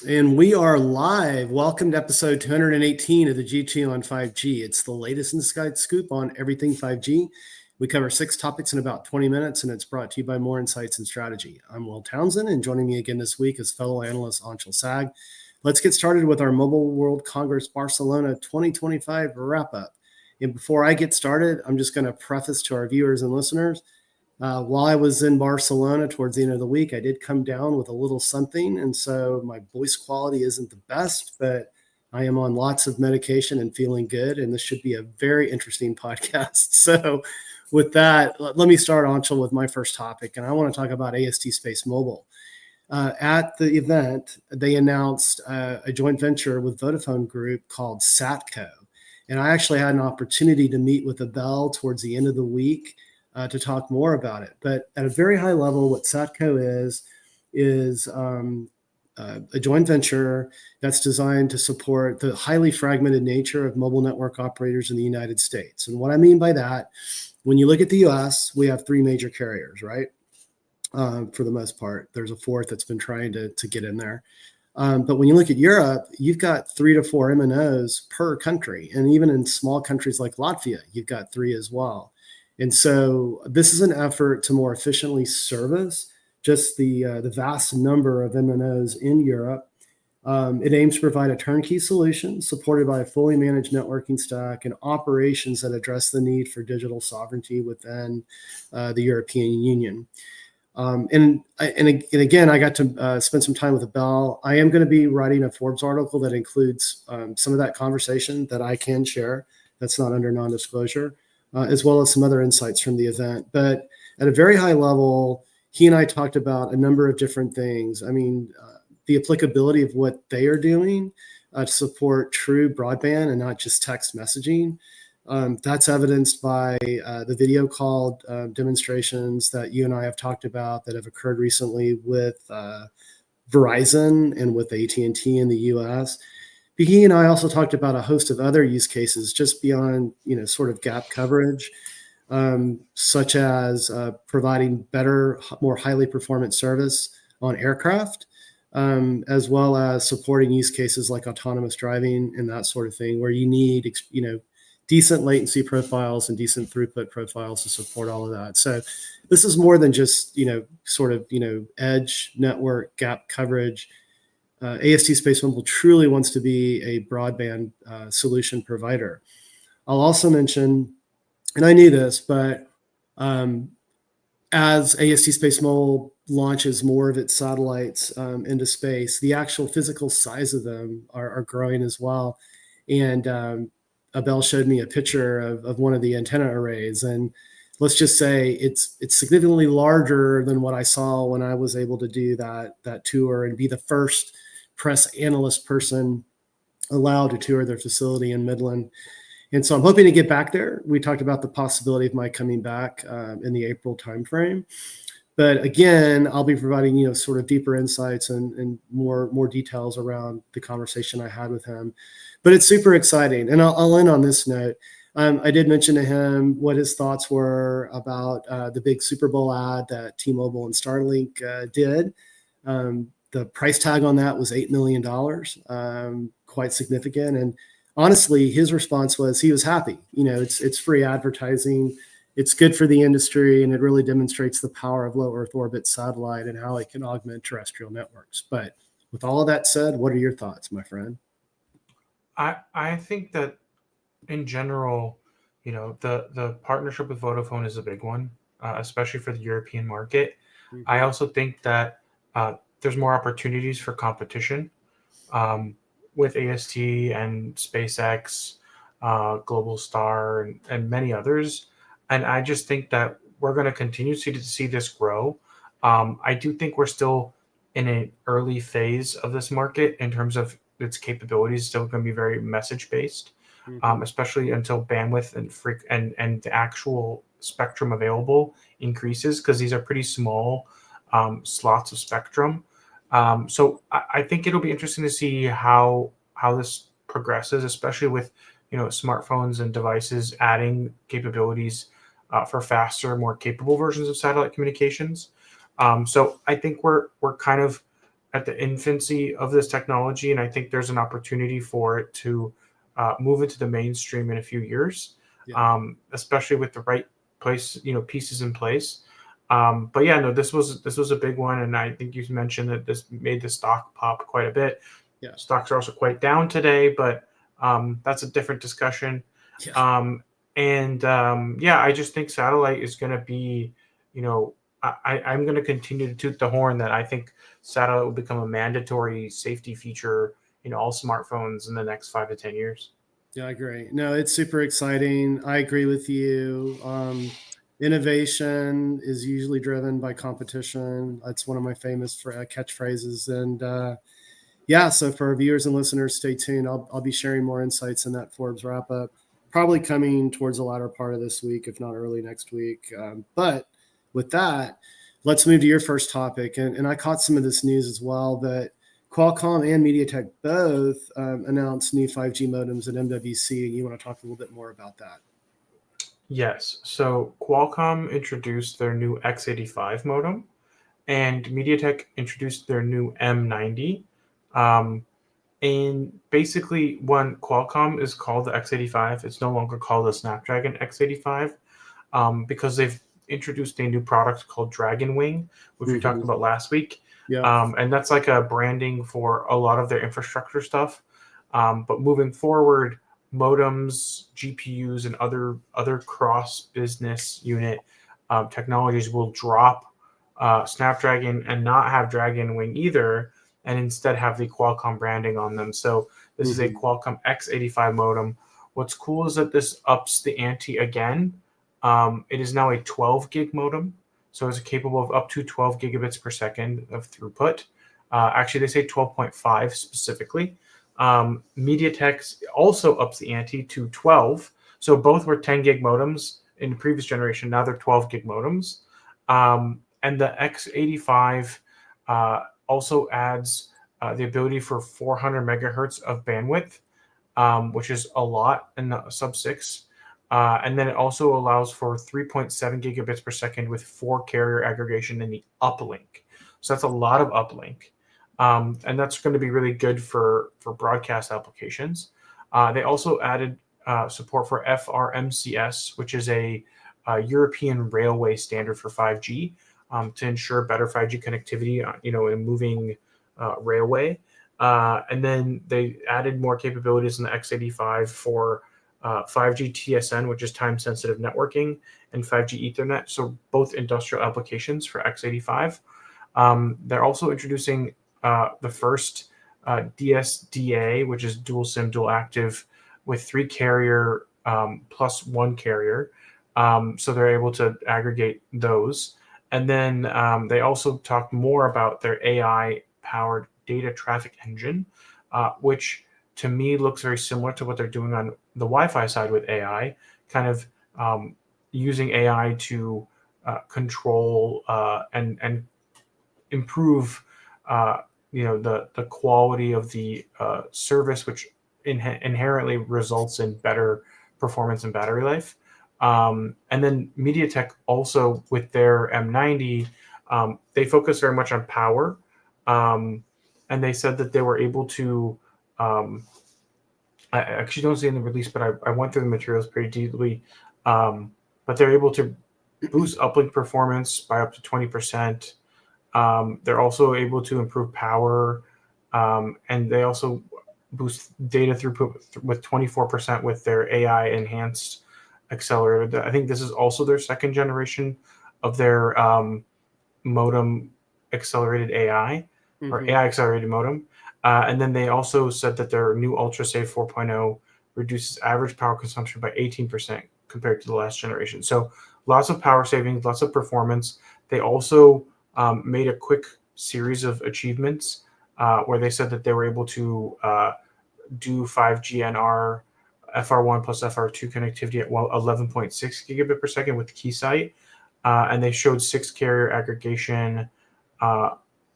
And we are live. Welcome to episode 218 of the G2 on 5G. It's the latest inside scoop on everything 5G. We cover 6 topics in about 20 minutes, and it's brought to you by More Insights and Strategy. I'm Will Townsend, and joining me again this week is fellow analyst Anshel. Let's get started with our Mobile World Congress Barcelona 2025 wrap-up. And before I get started, I'm just going to preface to our viewers and listeners, while I was in Barcelona towards the end of the week, I did come down with a little something. And so my voice quality isn't the best, but I am on lots of medication and feeling good. And this should be a very interesting podcast. So with that, let me start, Anshel, with my first topic. And I want to talk about AST Space Mobile. At the event, they announced a joint venture with Vodafone Group called SATCO. And I actually had an opportunity to meet with Abel towards the end of the week to talk more about it. But at a very high level, what SATCO is a joint venture that's designed to support the highly fragmented nature of mobile network operators in the United States. And what I mean by that, when you look at the US, we have 3 major carriers, right? For the most part. There's a 4th that's been trying to get in there. But when you look at Europe, you've got 3 to 4 MNOs per country. And even in small countries like Latvia, you've got 3 as well. And so this is an effort to more efficiently service just the vast number of MNOs in Europe. It aims to provide a turnkey solution supported by a fully managed networking stack and operations that address the need for digital sovereignty within the European Union. And again, I got to spend some time with Abel. I am going to be writing a Forbes article that includes some of that conversation that I can share. That's not under non-disclosure. As well as some other insights from the event. But at a very high level, he and I talked about a number of different things. I mean, the applicability of what they are doing to support true broadband and not just text messaging. That's evidenced by the video call demonstrations that you and I have talked about that have occurred recently with Verizon and with AT&T in the US. He and I also talked about a host of other use cases just beyond, sort of gap coverage, such as providing better, more highly performant service on aircraft, as well as supporting use cases like autonomous driving and that sort of thing, where you need, decent latency profiles and decent throughput profiles to support all of that. So this is more than just, edge network gap coverage. AST Space Mobile truly wants to be a broadband solution provider. I'll also mention, and I knew this, but as AST Space Mobile launches more of its satellites into space, the actual physical size of them are growing as well. And Abel showed me a picture of one of the antenna arrays, and let's just say it's significantly larger than what I saw when I was able to do that tour and be the first press analyst person allowed to tour their facility in Midland. And so I'm hoping to get back there. We talked about the possibility of my coming back in the April timeframe. But again, I'll be providing, sort of deeper insights and more details around the conversation I had with him. But it's super exciting. And I'll end on this note. I did mention to him what his thoughts were about the big Super Bowl ad that T-Mobile and Starlink did. The price tag on that was $8 million, quite significant. And honestly, his response was he was happy. It's free advertising. It's good for the industry, and it really demonstrates the power of low Earth orbit satellite and how it can augment terrestrial networks. But with all of that said, what are your thoughts, my friend? I think that in general, the partnership with Vodafone is a big one, especially for the European market. Mm-hmm. I also think that there's more opportunities for competition with AST and SpaceX, Globalstar, and many others. And I just think that we're going to continue to see this grow. I do think we're still in an early phase of this market in terms of its capabilities. Still going to be very message based, especially until bandwidth and the actual spectrum available increases, because these are pretty small slots of spectrum. So I think it'll be interesting to see how this progresses, especially with smartphones and devices adding capabilities for faster, more capable versions of satellite communications. So I think we're kind of at the infancy of this technology, and I think there's an opportunity for it to move into the mainstream in a few years, Yeah. especially with the right pieces in place. But yeah, no, this was a big one, and I think you mentioned that this made the stock pop quite a bit. Yeah. Stocks are also quite down today, but that's a different discussion. Yeah. Yeah, I just think satellite is going to be, I'm going to continue to toot the horn that I think satellite will become a mandatory safety feature in all smartphones in the next 5 to 10 years. Yeah, I agree. No, it's super exciting. I agree with you. Innovation is usually driven by competition. That's one of my famous catchphrases. And yeah, so for our viewers and listeners, stay tuned. I'll be sharing more insights in that Forbes wrap up, probably coming towards the latter part of this week, if not early next week. But with that, let's move to your first topic. And I caught some of this news as well, that Qualcomm and MediaTek both announced new 5G modems at MWC. And you want to talk a little bit more about that? Yes. So Qualcomm introduced their new X85 modem, and MediaTek introduced their new M90. Um, and basically, when Qualcomm is called the X85, it's no longer called the Snapdragon X85, because they've introduced a new product called Dragon Wing, which we talked about last week. Yeah. And that's like a branding for a lot of their infrastructure stuff. But moving forward, modems, GPUs, and other cross business unit technologies will drop Snapdragon and not have Dragon Wing either, and instead have the Qualcomm branding on them. So this is a Qualcomm X85 modem. What's cool is that this ups the ante again. It is now a 12 gig modem, so it's capable of up to 12 gigabits per second of throughput. Actually, they say 12.5 specifically. MediaTek also ups the ante to 12. So both were 10 gig modems in the previous generation. Now they're 12 gig modems. And the X85 also adds the ability for 400 megahertz of bandwidth, which is a lot in the sub 6. And then it also allows for 3.7 gigabits per second with 4 carrier aggregation in the uplink. So that's a lot of uplink. And that's going to be really good for broadcast applications. They also added support for FRMCS, which is a European railway standard for 5G, to ensure better 5G connectivity, in a moving railway. And then they added more capabilities in the X85 for 5G TSN, which is time-sensitive networking, and 5G Ethernet, so both industrial applications for X85. They're also introducing the first DSDA, which is dual SIM, dual active, with 3 carrier plus 1 carrier. So they're able to aggregate those. And then they also talked more about their AI-powered data traffic engine, which to me looks very similar to what they're doing on the Wi-Fi side with AI, kind of using AI to control and improve the quality of the service, which inherently results in better performance and battery life. And then MediaTek also, with their M90, they focus very much on power, and they said that they were able to I actually don't see in the release, but I went through the materials pretty deeply. But they're able to boost uplink performance by up to 20%. They're also able to improve power, and they also boost data throughput with 24% with their AI enhanced accelerator. I think this is also their second generation of their modem accelerated AI, or AI accelerated modem. And then they also said that their new UltraSafe 4.0 reduces average power consumption by 18% compared to the last generation. So lots of power savings, lots of performance. They also made a quick series of achievements where they said that they were able to do 5G NR FR1 plus FR2 connectivity at 11.6 gigabit per second with Keysight. And they showed 6 carrier aggregation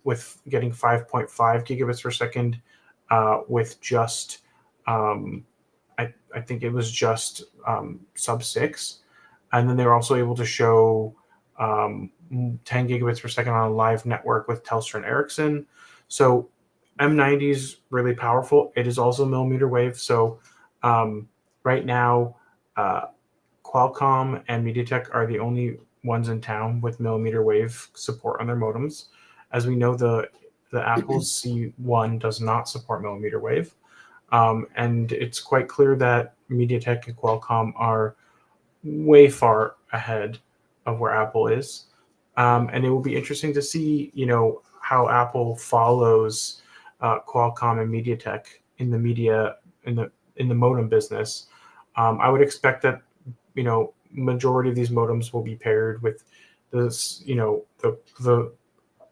with getting 5.5 gigabits per second with just, I think it was just sub 6. And then they were also able to show 10 gigabits per second on a live network with Telstra and Ericsson. So M90 is really powerful. It is also millimeter wave. So right now, Qualcomm and MediaTek are the only ones in town with millimeter wave support on their modems. As we know, the Apple's C1 does not support millimeter wave. And it's quite clear that MediaTek and Qualcomm are way far ahead of where Apple is. And it will be interesting to see, how Apple follows Qualcomm and MediaTek in the modem business. I would expect that, majority of these modems will be paired with this, the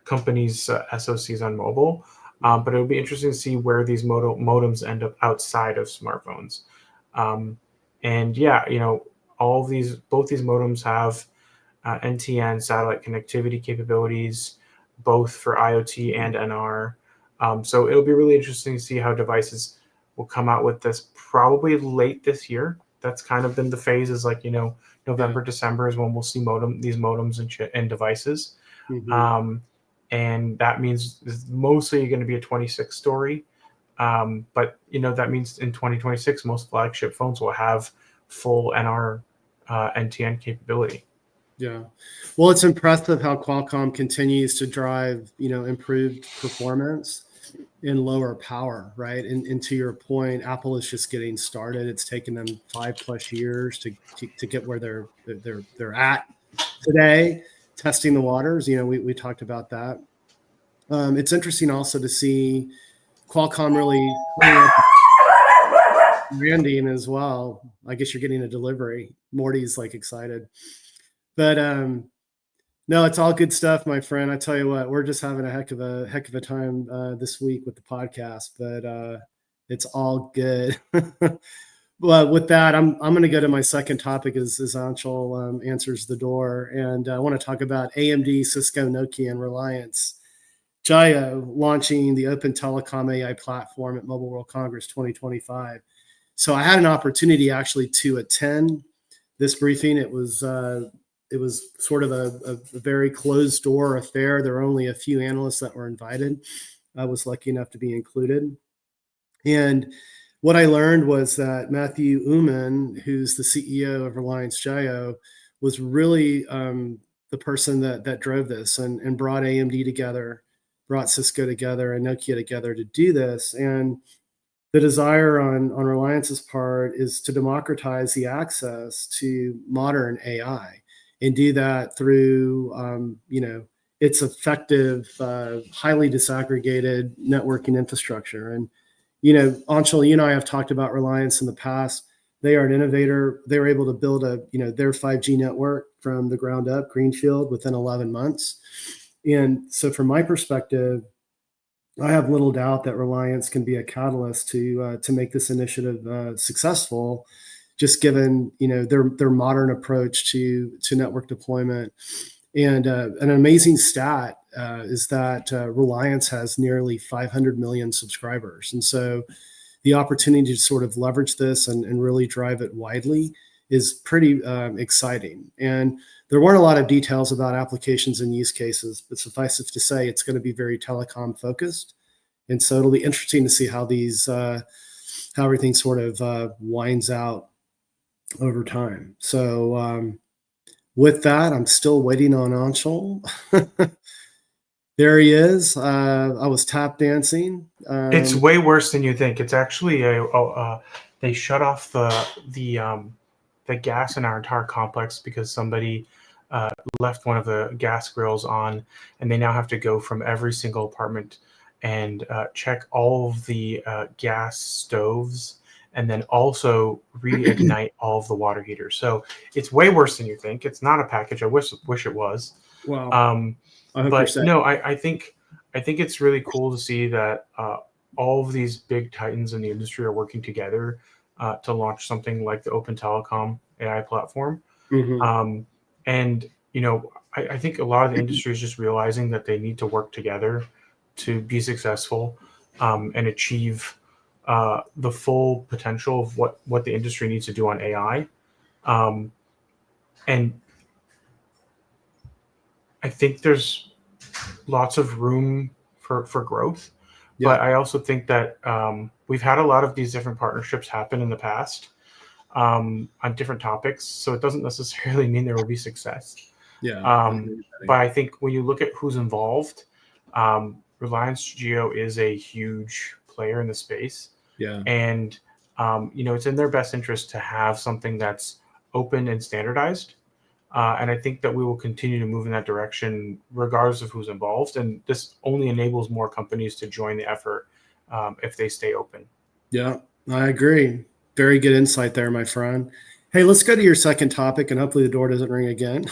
company's SoCs on mobile. But it'll be interesting to see where these modems end up outside of smartphones. And yeah, both these modems have NTN satellite connectivity capabilities, both for IoT and NR. So it'll be really interesting to see how devices will come out with this probably late this year. That's kind of been the phase, is like, November, December is when we'll see these modems and devices. And that means it's mostly going to be a 26 story. But that means in 2026, most flagship phones will have full NR NTN capability. Yeah. Well, it's impressive how Qualcomm continues to drive, improved performance in lower power, right? And to your point, Apple is just getting started. It's taken them 5+ years to get where they're at today, testing the waters. We talked about that. It's interesting also to see Qualcomm really branding as well. I guess you're getting a delivery. Morty's like excited, but no, it's all good stuff, my friend. I tell you what, we're just having a heck of a time this week with the podcast, but it's all good. But with that, I'm going to go to my second topic as Anshel answers the door, and I want to talk about AMD, Cisco, Nokia, and Reliance Jio launching the Open Telecom AI platform at Mobile World Congress 2025. So I had an opportunity actually to attend this briefing. It was sort of a very closed door affair. There were only a few analysts that were invited. I was lucky enough to be included. And what I learned was that Matthew Uman, who's the CEO of Reliance Jio, was really the person that drove this and brought AMD together, brought Cisco together and Nokia together to do this. And the desire on Reliance's part is to democratize the access to modern AI and do that through, its effective, highly disaggregated networking infrastructure. And, Anshel, you and I have talked about Reliance in the past. They are an innovator. They were able to build their 5G network from the ground up, greenfield, within 11 months. And so from my perspective, I have little doubt that Reliance can be a catalyst to make this initiative successful, just given their modern approach to network deployment. And an amazing stat is that Reliance has nearly 500 million subscribers, and so the opportunity to sort of leverage this and really drive it widely is pretty exciting. And there weren't a lot of details about applications and use cases, but suffice it to say, it's going to be very telecom focused. And so it'll be interesting to see how how everything sort of winds out over time. So with that, I'm still waiting on Anshel. There he is. I was tap dancing. It's way worse than you think. It's actually they shut off the gas in our entire complex because somebody left one of the gas grills on, and they now have to go from every single apartment and check all of the gas stoves, and then also reignite all of the water heaters. So it's way worse than you think. It's not a package. I wish it was. Wow. But no, I think it's really cool to see that all of these big titans in the industry are working together to launch something like the Open Telecom AI platform. Mm-hmm. And I think a lot of the industry is just realizing that they need to work together to be successful and achieve the full potential of what the industry needs to do on AI. And I think there's lots of room for growth. Yeah. But I also think that we've had a lot of these different partnerships happen in the past on different topics. So it doesn't necessarily mean there will be success. Yeah. But I think when you look at who's involved, Reliance Geo is a huge player in the space. Yeah. And, it's in their best interest to have something that's open and standardized. And I think that we will continue to move in that direction regardless of who's involved. And this only enables more companies to join the effort if they stay open. Yeah, I agree. Very good insight there, my friend. Hey, let's go to your second topic, and hopefully the door doesn't ring again.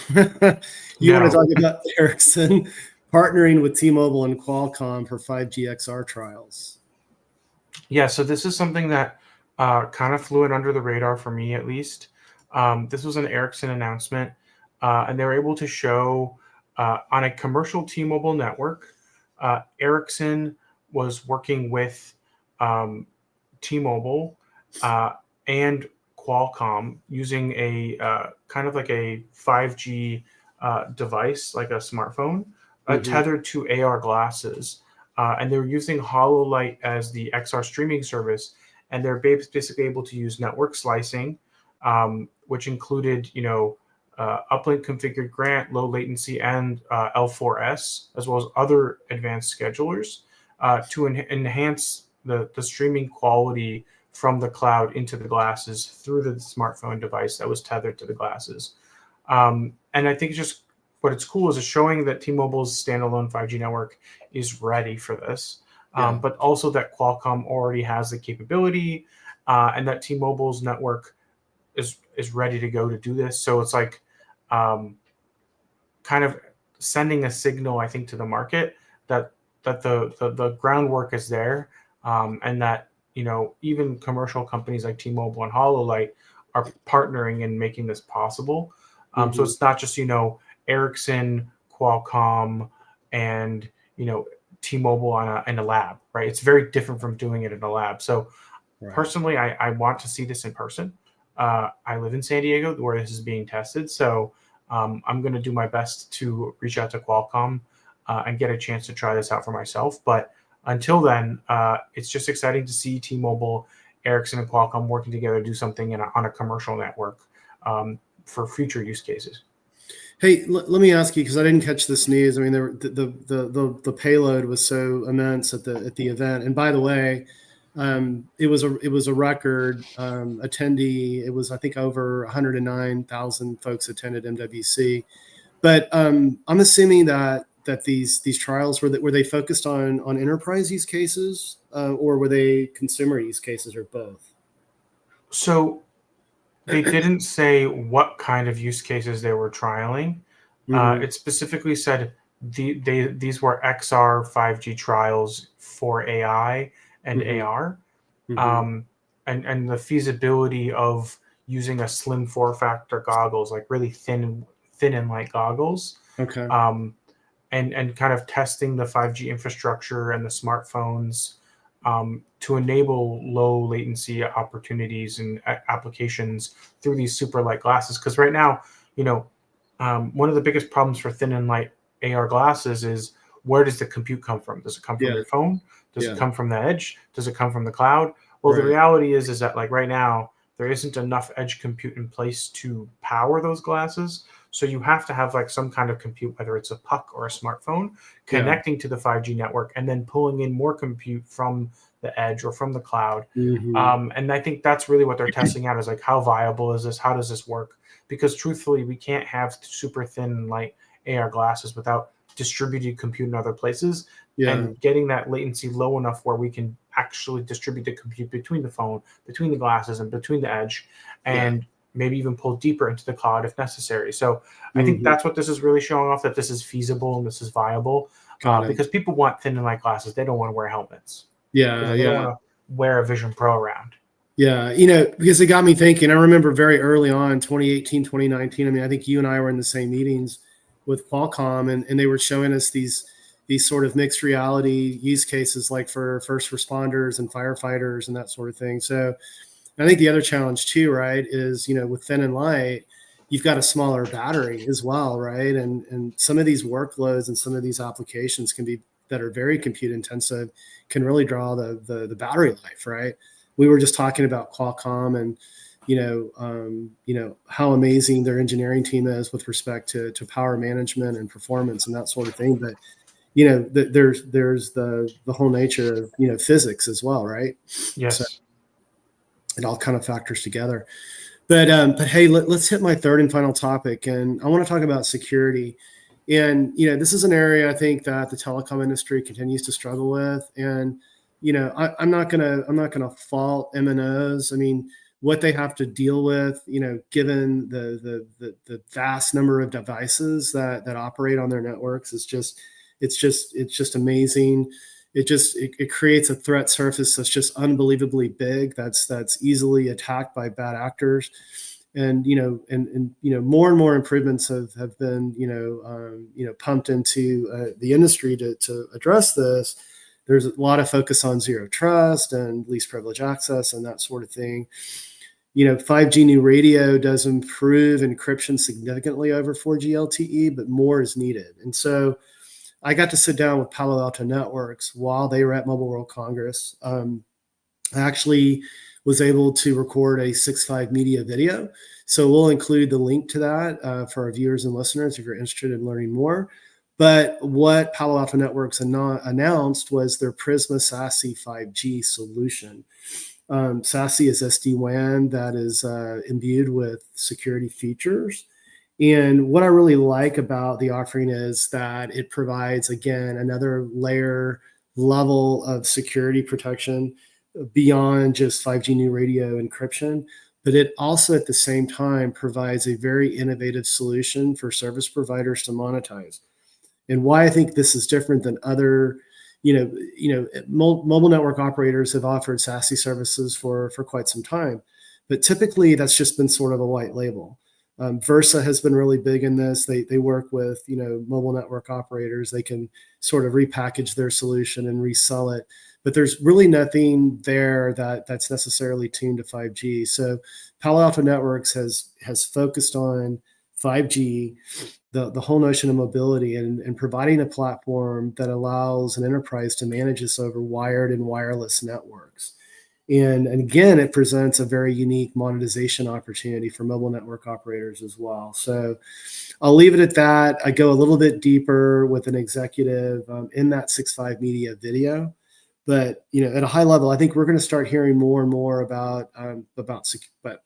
You want to talk about Ericsson partnering with T-Mobile and Qualcomm for 5G XR trials. Yeah, so this is something that kind of flew it under the radar for me, at least. This was an Ericsson announcement, and they were able to show on a commercial T-Mobile network, Ericsson was working with T-Mobile and Qualcomm using a kind of like a 5G device, like a smartphone, tethered to AR glasses. And they were using HoloLight as the XR streaming service, and they're basically able to use network slicing, which included, uplink configured grant, low latency, and L4S, as well as other advanced schedulers to enhance the streaming quality from the cloud into the glasses through the smartphone device that was tethered to the glasses. And I think just what it's cool is it's showing that T-Mobile's standalone 5G network is ready for this, but also that Qualcomm already has the capability and that T-Mobile's network is ready to go to do this. So it's like kind of sending a signal, I think, to the market that the groundwork is there, and that even commercial companies like T-Mobile and HoloLight are partnering and making this possible. So it's not just Ericsson, Qualcomm, and T-Mobile in a lab, right? It's very different from doing it in a lab. So personally, I want to see this in person. I live in San Diego where this is being tested, so I'm going to do my best to reach out to Qualcomm and get a chance to try this out for myself. But until then, it's just exciting to see T-Mobile, Ericsson, and Qualcomm working together to do something on a commercial network for future use cases. Hey, let me ask you, because I didn't catch this news. I mean, the payload was so immense at the event. And by the way, it was a record attendee. It was, I think, over 109,000 folks attended MWC. But I'm assuming that these trials were they focused on enterprise use cases or were they consumer use cases, or both? So they didn't say what kind of use cases they were trialing. It specifically said these were XR 5G trials for AI and AR, and the feasibility of using a slim form factor goggles, like really thin and light goggles. Okay. And kind of testing the 5G infrastructure and the smartphones to enable low latency opportunities and applications through these super light glasses. Because right now, one of the biggest problems for thin and light AR glasses is, where does the compute come from? Does it come from your phone? Does it come from the edge? Does it come from the cloud? Well, the reality is that like right now, there isn't enough edge compute in place to power those glasses. So you have to have like some kind of compute, whether it's a puck or a smartphone, connecting to the 5G network and then pulling in more compute from the edge or from the cloud. And I think that's really what they're testing out, is like, how viable is this? How does this work? Because truthfully, we can't have super thin and light AR glasses without distributed compute in other places and getting that latency low enough where we can actually distribute the compute between the phone, between the glasses, and between the edge, and maybe even pull deeper into the cloud if necessary. So I think that's what this is really showing off, that this is feasible and this is viable, because people want thin and light glasses. They don't want to wear helmets. They don't want to wear a Vision Pro around. Yeah, because it got me thinking. I remember very early on, 2018, 2019. I mean, I think you and I were in the same meetings with Qualcomm, and they were showing us these sort of mixed reality use cases, like for first responders and firefighters and that sort of thing. So I think the other challenge too, right, is, with thin and light, you've got a smaller battery as well, right? And some of these workloads and some of these applications can be that are very compute intensive can really draw the battery life, right? We were just talking about Qualcomm and how amazing their engineering team is with respect to power management and performance and that sort of thing. But there's the whole nature of physics as well, right? Yes. So it all kind of factors together. But hey, let's hit my third and final topic, and I want to talk about security. And this is an area I think that the telecom industry continues to struggle with. And I'm not gonna fault MNOs. I mean, what they have to deal with, given the vast number of devices that operate on their networks, is just it's just amazing. It creates a threat surface that's just unbelievably big. That's easily attacked by bad actors. And more and more improvements have been pumped into the industry to address this. There's a lot of focus on zero trust and least privilege access and that sort of thing. 5G new radio does improve encryption significantly over 4G LTE, but more is needed. And so I got to sit down with Palo Alto Networks while they were at Mobile World Congress. I actually was able to record a 6.5 media video. So we'll include the link to that for our viewers and listeners if you're interested in learning more. But what Palo Alto Networks announced was their Prisma SASE 5G solution. SASE is SD-WAN that is imbued with security features. And what I really like about the offering is that it provides, again, another level of security protection beyond just 5G new radio encryption. But it also at the same time provides a very innovative solution for service providers to monetize. And why I think this is different than other, mobile network operators have offered SASE services for quite some time. But typically that's just been sort of a white label. Versa has been really big in this. They work with mobile network operators. They can sort of repackage their solution and resell it, but there's really nothing there that's necessarily tuned to 5G. So Palo Alto Networks has focused on 5G, the whole notion of mobility, and providing a platform that allows an enterprise to manage this over wired and wireless networks. And again, it presents a very unique monetization opportunity for mobile network operators as well. So I'll leave it at that. I go a little bit deeper with an executive in that 6.5 media video. But at a high level, I think we're going to start hearing more and more about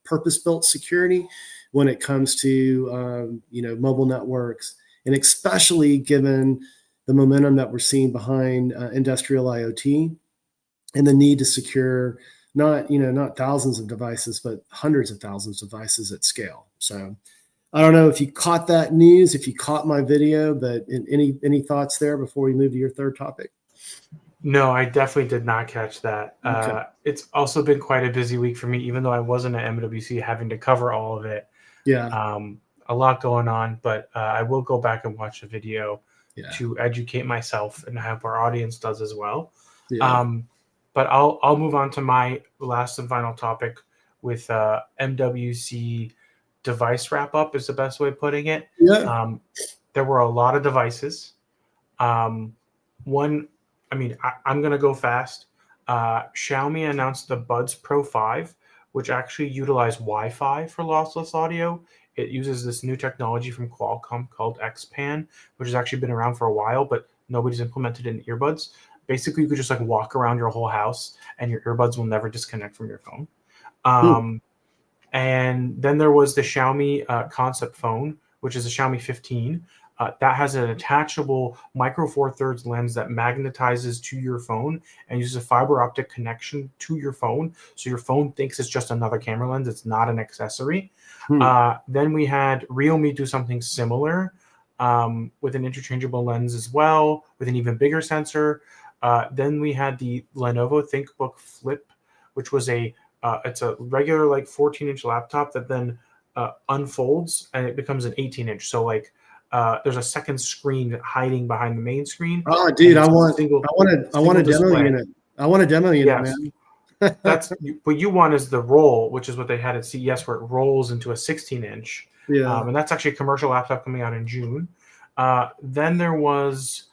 purpose-built security when it comes to mobile networks, and especially given the momentum that we're seeing behind industrial IoT. And the need to secure not thousands of devices, but hundreds of thousands of devices at scale. So I don't know if you caught that news, if you caught my video, but any thoughts there before we move to your third topic? No, I definitely did not catch that. Okay. It's also been quite a busy week for me, even though I wasn't at MWC having to cover all of it. Yeah. A lot going on, but I will go back and watch the video to educate myself, and I hope our audience does as well. Yeah. But I'll move on to my last and final topic with MWC device wrap up is the best way of putting it. Yeah. There were a lot of devices. I'm going to go fast. Xiaomi announced the Buds Pro 5, which actually utilize Wi-Fi for lossless audio. It uses this new technology from Qualcomm called XPAN, which has actually been around for a while, but nobody's implemented it in earbuds. Basically, you could just walk around your whole house and your earbuds will never disconnect from your phone. And then there was the Xiaomi concept phone, which is a Xiaomi 15. That has an attachable micro four thirds lens that magnetizes to your phone and uses a fiber optic connection to your phone. So your phone thinks it's just another camera lens. It's not an accessory. Then we had Realme do something similar with an interchangeable lens as well, with an even bigger sensor. Then we had the Lenovo ThinkBook Flip, which was it's a regular 14-inch laptop that then unfolds and it becomes an 18-inch. So there's a second screen hiding behind the main screen. Oh, dude, I want a demo unit. I want a demo unit, man. That's what you want is the roll, which is what they had at CES, where it rolls into a 16-inch. Yeah. And that's actually a commercial laptop coming out in June. Then there was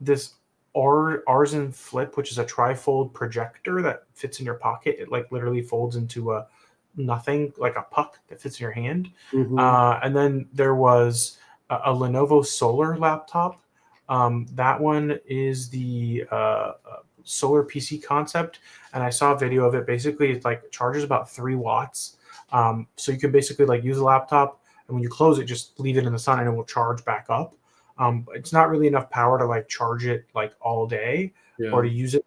this Arzen Flip, which is a trifold projector that fits in your pocket. It like literally folds into a nothing, like a puck that fits in your hand. And then there was a Lenovo Solar laptop. That one is the Solar PC concept, and I saw a video of it. Basically, it like charges about 3 watts. So you can basically like use a laptop, and when you close it, just leave it in the sun, and it will charge back up. It's not really enough power to like charge it like all day or to use it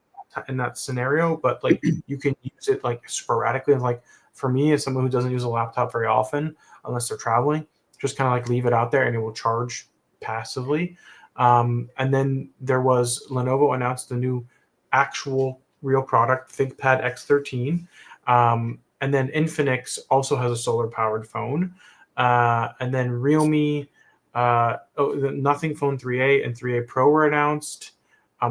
in that scenario, but like you can use it like sporadically. And like for me, as someone who doesn't use a laptop very often, unless they're traveling, just kind of like leave it out there and it will charge passively. And then there was Lenovo announced the new actual real product, ThinkPad X13. And then Infinix also has a solar powered phone. And then Realme, the Nothing Phone 3A and 3A Pro were announced,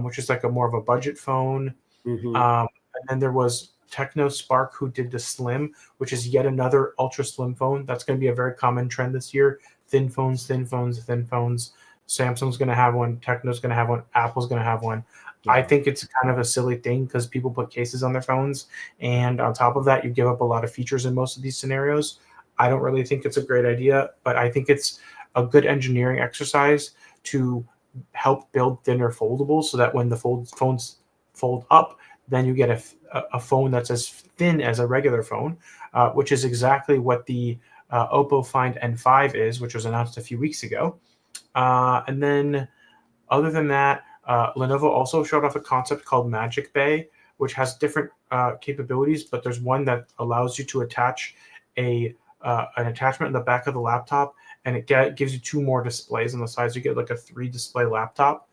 which is like a more of a budget phone. And then there was Techno Spark, who did the Slim, which is yet another ultra slim phone. That's going to be a very common trend this year. Thin phones, thin phones, thin phones. Samsung's going to have one. Techno's going to have one. Apple's going to have one. I think it's kind of a silly thing because people put cases on their phones. And on top of that, you give up a lot of features in most of these scenarios. I don't really think it's a great idea, but I think it's a good engineering exercise to help build thinner foldables so that when the phones fold up, then you get a phone that's as thin as a regular phone, which is exactly what the Oppo Find N5 is, which was announced a few weeks ago. And then other than that, Lenovo also showed off a concept called Magic Bay, which has different capabilities, but there's one that allows you to attach an attachment in the back of the laptop, and it gives you 2 more displays on the sides. You get like a 3 display laptop.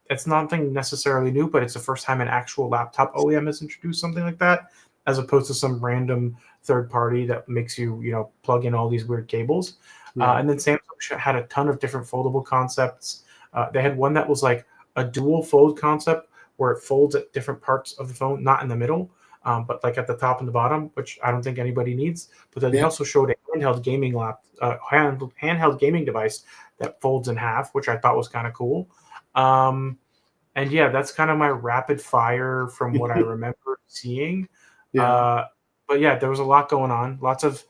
It's nothing necessarily new, but it's the first time an actual laptop OEM has introduced something like that, as opposed to some random third party that makes you, plug in all these weird cables. And then Samsung had a ton of different foldable concepts. They had one that was like a dual fold concept where it folds at different parts of the phone, not in the middle, but like at the top and the bottom, which I don't think anybody needs. But then they also showed a handheld gaming device that folds in half, which I thought was kind of cool. And yeah, that's kind of my rapid fire from what I remember seeing. But yeah, there was a lot going on. Lots of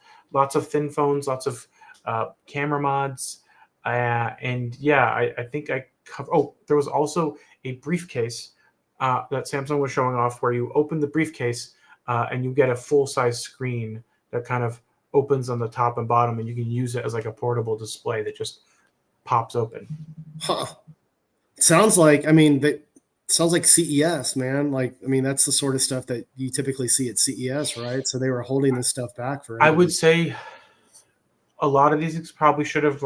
thin phones, lots of camera mods, and yeah, I think I covered. Oh, there was also a briefcase that Samsung was showing off, where you open the briefcase and you get a full size screen that kind of opens on the top and bottom, and you can use it as like a portable display that just pops open. Sounds like CES, man. That's the sort of stuff that you typically see at CES, right? So they were holding this stuff back for. I would say a lot of these things probably should have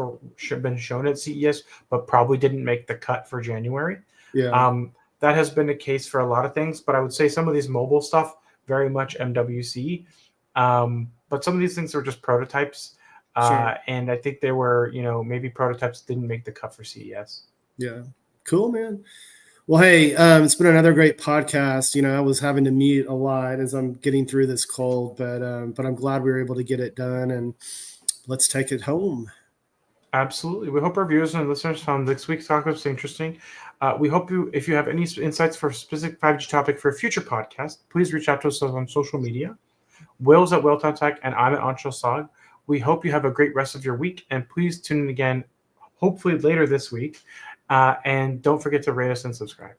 been shown at CES, but probably didn't make the cut for January. That has been the case for a lot of things, but I would say some of these mobile stuff, very much MWC. But some of these things are just prototypes. And I think they were, maybe prototypes didn't make the cut for CES. Yeah. Cool, man. Well, hey, it's been another great podcast. I was having to mute a lot as I'm getting through this cold, but I'm glad we were able to get it done, and let's take it home. Absolutely. We hope our viewers and listeners found this week's topics interesting. We hope if you have any insights for a specific 5G topic for a future podcast, please reach out to us on social media. Will's at Welltown Tech, and I'm at Anshel. We hope you have a great rest of your week, and please tune in again, hopefully later this week. And don't forget to rate us and subscribe.